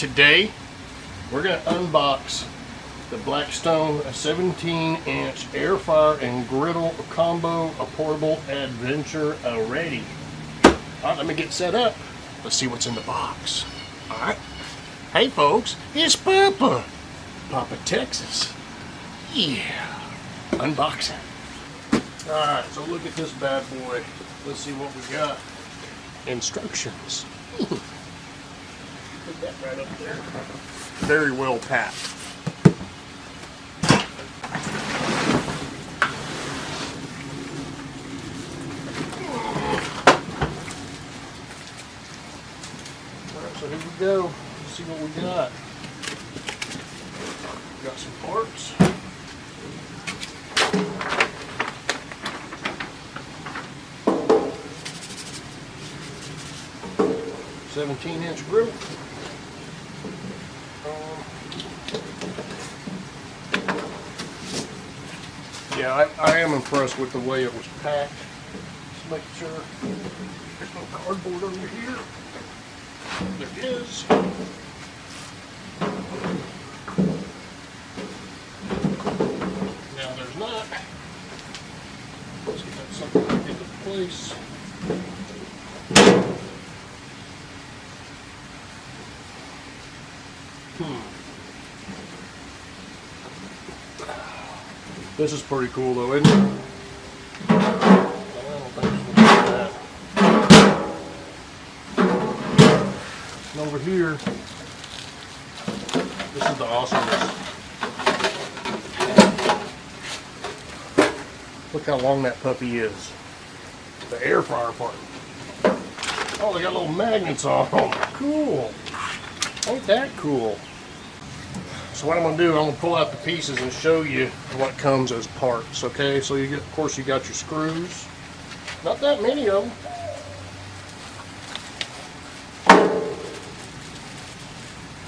Today, we're going to unbox the Blackstone 17-inch air fryer and griddle combo, a portable adventure ready. All right, let me get set up. Let's see what's in the box. All right. Hey, folks, it's Papa. Papa, Texas. Yeah. Unboxing. All right, so look at this bad boy. Let's see what we got. Instructions. Put that right up there. Very well packed. Alright, so here we go. Let's see what we got. We got some parts. "17-inch griddle." Yeah, I am impressed with the way it was packed. Just make sure there's no cardboard over here. There is. Now there's not. Let's get that sucker back into place. This is pretty cool though, isn't it? I don't think it's that. And over here, this is the awesomeness. Look how long that puppy is. The air fryer part. Oh, they got little magnets on them. Cool. Ain't that cool? So what I'm going to do, I'm going to pull out the pieces and show you what comes as parts, okay? So you get, of course, you got your screws. Not that many of them.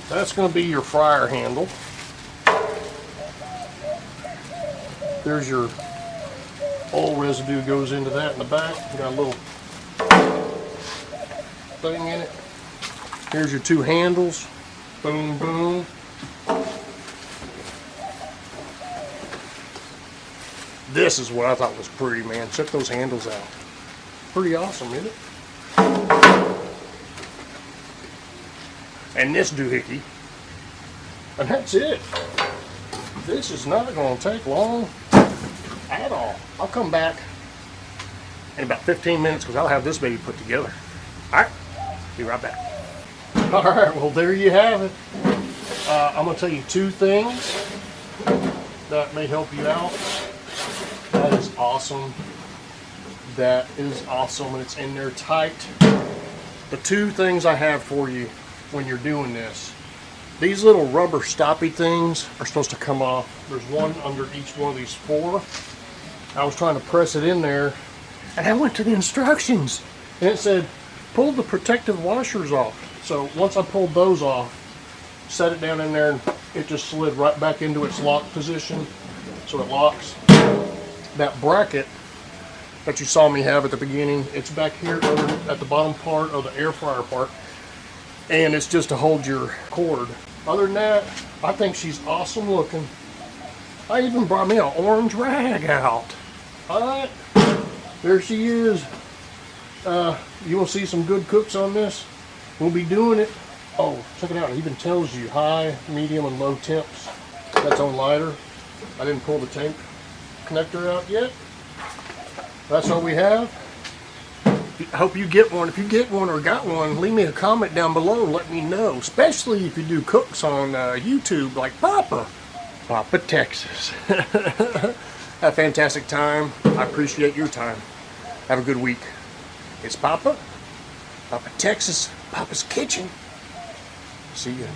That's going to be your fryer handle. There's your oil residue goes into that in the back. You got a little thing in it. Here's your two handles. Boom, boom. This is what I thought was pretty, man. Check those handles out. Pretty awesome, isn't it? And this doohickey. And that's it. This is not going to take long at all. I'll come back in about 15 minutes because I'll have this baby put together. All right, be right back. All right, well, there you have it. I'm going to tell you two things that may help you out. That is awesome. That is awesome, and it's in there tight. The two things I have for you when you're doing this. These little rubber stoppy things are supposed to come off. There's one under each one of these four. I was trying to press it in there, and I went to the instructions, and it said, pull the protective washers off. So once I pulled those off, set it down in there, and it just slid right back into its lock position. So it locks. That bracket that you saw me have at the beginning, it's back here at the bottom part of the air fryer part, and it's just to hold your cord. Other than that, I think she's awesome looking. I even brought me an orange rag out. Alright, there she is. You will see some good cooks on this. We'll be doing it. Oh, check it out, it even tells you high, medium, and low temps. That's on lighter. I didn't pull the tank connector out yet. That's all we have. I hope you get one. If you get one or got one, leave me a comment down below and let me know, especially if you do cooks on YouTube like Papa Texas. Have a fantastic time. I appreciate your time. Have a good week. It's Papa Texas, Papa's Kitchen. See ya.